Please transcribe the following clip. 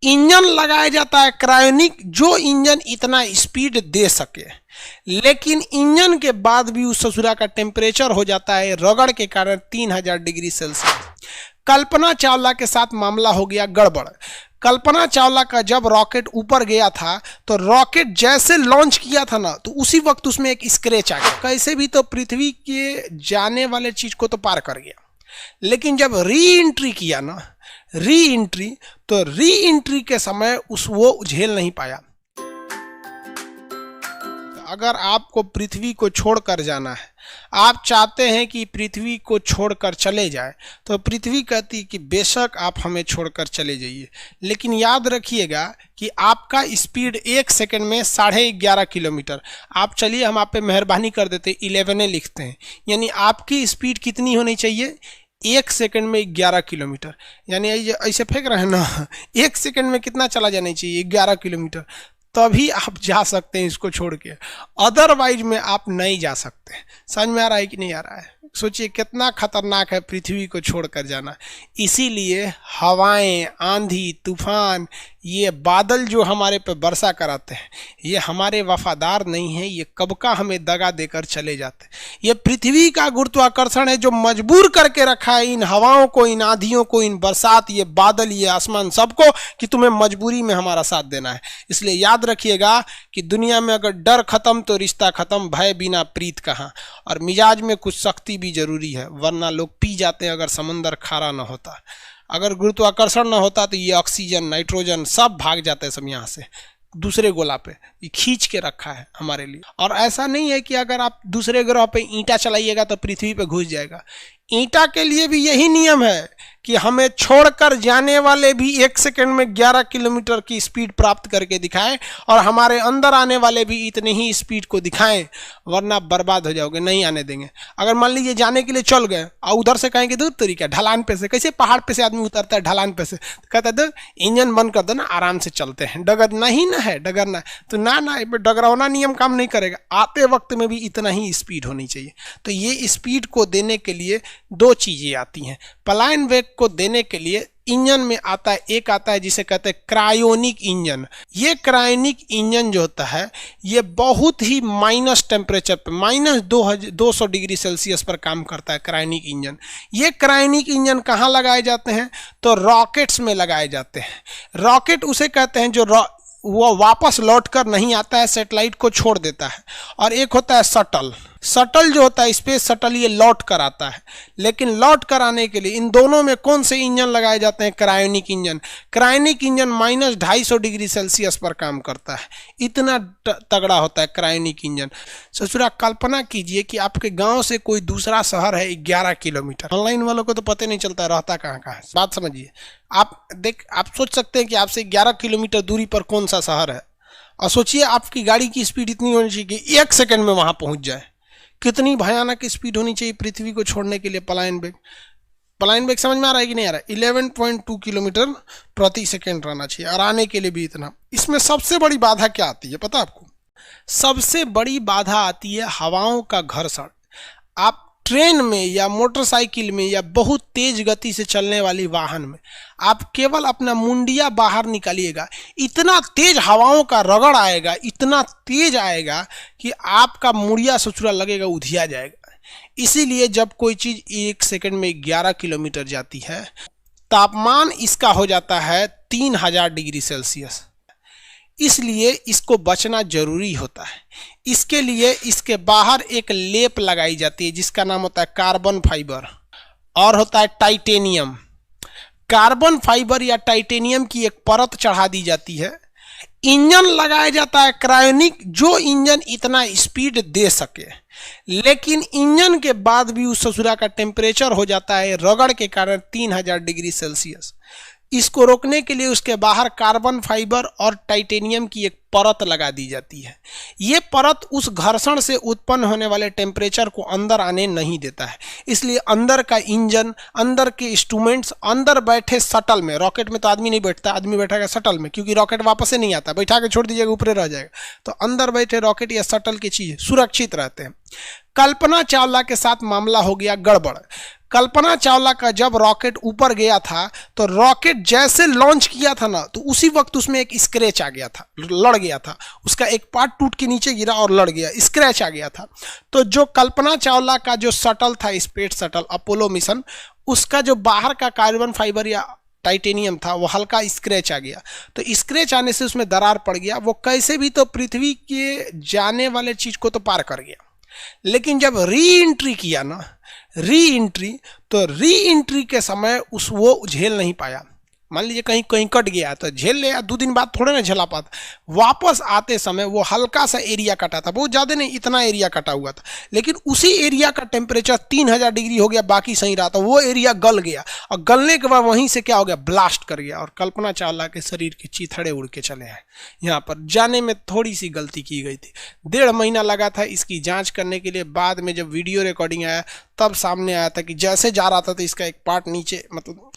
Engine लगाया जाता है क्रायोनिक, जो इंजन इतना स्पीड दे सके, लेकिन इंजन के बाद भी उस ससुरा का टेम्परेचर हो जाता है रगड़ के कारण 3000 डिग्री सेल्सियस। कल्पना चावला के साथ मामला हो गया गड़बड़। कल्पना चावला का जब रॉकेट ऊपर गया था तो रॉकेट जैसे लॉन्च किया था ना, तो उसी वक्त उसमें एक स्क्रैच आ गया। कैसे भी तो पृथ्वी के जाने वाले चीज को तो पार कर गया, लेकिन जब री एंट्री किया ना, तो री एंट्री के समय वो झेल नहीं पाया। अगर आपको पृथ्वी को छोड़कर जाना है, आप चाहते हैं कि पृथ्वी को छोड़कर चले जाए, तो पृथ्वी कहती कि बेशक आप हमें छोड़कर चले जाइए, लेकिन याद रखिएगा कि आपका स्पीड 1 सेकंड में 11.5 किलोमीटर। आप चलिए, हम आप पे मेहरबानी कर देते 11 लिखते हैं, यानी आपकी स्पीड कितनी होनी चाहिए? 1 सेकंड में 11 किलोमीटर। यानी ऐसे फेंक रहे हैं ना, 1 सेकंड में कितना चला जाना चाहिए? 11 किलोमीटर। तभी आप जा सकते हैं इसको छोड़ के, अदरवाइज में आप नहीं जा सकते। समझ में आ रहा है कि नहीं आ रहा है? सोचिए कितना खतरनाक है पृथ्वी को छोड़कर जाना। इसीलिए हवाएं, आंधी, तूफान, ये बादल जो हमारे पे वर्षा कराते हैं, ये हमारे वफादार नहीं है, ये कब का हमें दगा देकर चले जाते हैं। ये पृथ्वी का गुरुत्वाकर्षण है जो मजबूर करके रखा है इन हवाओं को, इन आंधियों को, इन बरसात, ये बादल, ये आसमान, सबको, कि तुम्हें मजबूरी में हमारा साथ देना है। इसलिए याद रखिएगा कि दुनिया में अगर डर खत्म तो रिश्ता खत्म, भय बिना प्रीत कहाँ। और मिजाज में कुछ सख्ती भी जरूरी है, वरना लोग पी जाते हैं अगर समंदर खारा न होता। अगर गुरुत्वाकर्षण न होता तो ये ऑक्सीजन, नाइट्रोजन सब भाग जाते हैं सब यहाँ से दूसरे गोला पे। ये खींच के रखा है हमारे लिए। और ऐसा नहीं है कि अगर आप दूसरे ग्रह पे ईंटा चलाइएगा तो पृथ्वी पे घुस जाएगा। ईंटा के लिए भी यही नियम है कि हमें छोड़कर जाने वाले भी 1 सेकंड में 11 किलोमीटर की स्पीड प्राप्त करके दिखाएं, और हमारे अंदर आने वाले भी इतने ही स्पीड को दिखाएं, वरना बर्बाद हो जाओगे, नहीं आने देंगे। अगर मान लीजिए जाने के लिए चल गए और उधर से कहेंगे दूर तरीका ढलान पे से, कैसे पहाड़ पे से आदमी उतरता है ढलान पे से, कहता है इंजन बंद कर दो ना, आराम से चलते हैं, डगरना ही ना है, डगरना। तो ना डगरौना नियम काम नहीं करेगा, आते वक्त में भी इतना ही स्पीड होनी चाहिए। तो ये स्पीड को देने के लिए 2 चीजें आती हैं। पलायन वेग को देने के लिए इंजन में आता है, एक आता है जिसे कहते हैं क्रायोनिक इंजन। ये क्रायोनिक इंजन जो होता है ये बहुत ही माइनस टेम्परेचर पे, -200 डिग्री सेल्सियस पर काम करता है क्रायोनिक इंजन। ये क्रायोनिक इंजन कहाँ लगाए जाते हैं? तो रॉकेट्स में लगाए जाते हैं। रॉकेट उसे कहते हैं जो वो वापस लौट कर नहीं आता है, सैटेलाइट को छोड़ देता है। और एक होता है शटल। शटल जो होता है स्पेस शटल, ये लौट कर आता है। लेकिन लौट कर आने के लिए इन दोनों में कौन से इंजन लगाए जाते हैं? Cryonic engine. Cryonic engine -250 degree Celsius पर काम करता है, इतना तगड़ा होता है क्रायोनिक इंजन। ससुरा कल्पना कीजिए कि आपके गांव से कोई दूसरा शहर है 11 किलोमीटर। ऑनलाइन वालों को तो पता नहीं चलता रहता कहाँ कहाँ है। बात समझिए, आप सोच सकते हैं कि आपसे 11 किलोमीटर दूरी पर कौन सा शहर है, और सोचिए आपकी गाड़ी की स्पीड इतनी होनी चाहिए कि 1 सेकंड में वहां पहुंच जाए। कितनी भयानक स्पीड होनी चाहिए पृथ्वी को छोड़ने के लिए पलायन वेग समझ में आ रहा है कि नहीं आ रहा है? 11.2 किलोमीटर प्रति सेकंड रहना चाहिए, और आने के लिए भी इतना। इसमें सबसे बड़ी बाधा क्या आती है पता आपको? सबसे बड़ी बाधा आती है हवाओं का घर्षण। आप ट्रेन में या मोटरसाइकिल में या बहुत तेज गति से चलने वाली वाहन में आप केवल अपना मुंडिया बाहर निकालिएगा, इतना तेज हवाओं का रगड़ आएगा, इतना तेज आएगा कि आपका मुड़िया ससुरा लगेगा उधिया जाएगा। इसीलिए जब कोई चीज 1 सेकंड में 11 किलोमीटर जाती है, तापमान इसका हो जाता है 3000 डिग्री सेल्सियस। इसलिए इसको बचना जरूरी होता है। इसके लिए इसके बाहर एक लेप लगाई जाती है जिसका नाम होता है कार्बन फाइबर, और होता है टाइटेनियम। कार्बन फाइबर या टाइटेनियम की एक परत चढ़ा दी जाती है। इंजन लगाया जाता है क्रायोनिक, जो इंजन इतना स्पीड दे सके, लेकिन इंजन के बाद भी उस ससुरा का टेम्परेचर हो जाता है रगड़ के कारण 3000 डिग्री सेल्सियस। इसको रोकने के लिए उसके बाहर कार्बन फाइबर और टाइटेनियम की एक परत लगा दी जाती है। ये परत उस घर्षण से उत्पन्न होने वाले टेम्परेचर को अंदर आने नहीं देता है। इसलिए अंदर का इंजन, अंदर के इंस्ट्रूमेंट्स, अंदर बैठे शटल में, रॉकेट में तो आदमी नहीं बैठता, आदमी बैठेगा शटल में, क्योंकि रॉकेट वापस से नहीं आता, बैठा के छोड़ दीजिएगा ऊपर रह जाएगा। तो अंदर बैठे रॉकेट या शटल की चीज सुरक्षित रहते हैं। कल्पना चावला के साथ मामला हो गया गड़बड़। कल्पना चावला का जब रॉकेट ऊपर गया था तो रॉकेट जैसे लॉन्च किया था ना, तो उसी वक्त उसमें एक स्क्रैच आ गया था, लड़ गया था, उसका एक पार्ट टूट के नीचे गिरा और लड़ गया, स्क्रैच आ गया था। तो जो कल्पना चावला का जो शटल था, स्पेस शटल अपोलो मिशन, उसका जो बाहर का कार्बन फाइबर या टाइटेनियम था वो हल्का स्क्रैच आ गया। तो स्क्रैच आने से उसमें दरार पड़ गया, वो कैसे भी तो पृथ्वी के जाने वाले चीज को तो पार कर गया। लेकिन जब री एंट्री किया ना, तो री एंट्री के समय वो झेल नहीं पाया। मान लीजिए कहीं कहीं कट गया तो झेल ले, 2 दिन बाद थोड़े ना झेला पाता। वापस आते समय वो हल्का सा एरिया कटा था, बहुत ज़्यादा नहीं, इतना एरिया कटा हुआ था, लेकिन उसी एरिया का टेम्परेचर 3000 डिग्री हो गया, बाकी सही रहा, तो वो एरिया गल गया, और गलने के बाद वहीं से क्या हो गया, ब्लास्ट कर गया, और कल्पना चावला के शरीर के चीथड़े उड़ के चले हैं। यहाँ पर जाने में थोड़ी सी गलती की गई थी, 1.5 महीना लगा था इसकी जाँच करने के लिए। बाद में जब वीडियो रिकॉर्डिंग आया तब सामने आया था कि जैसे जा रहा था तो इसका एक पार्ट नीचे मतलब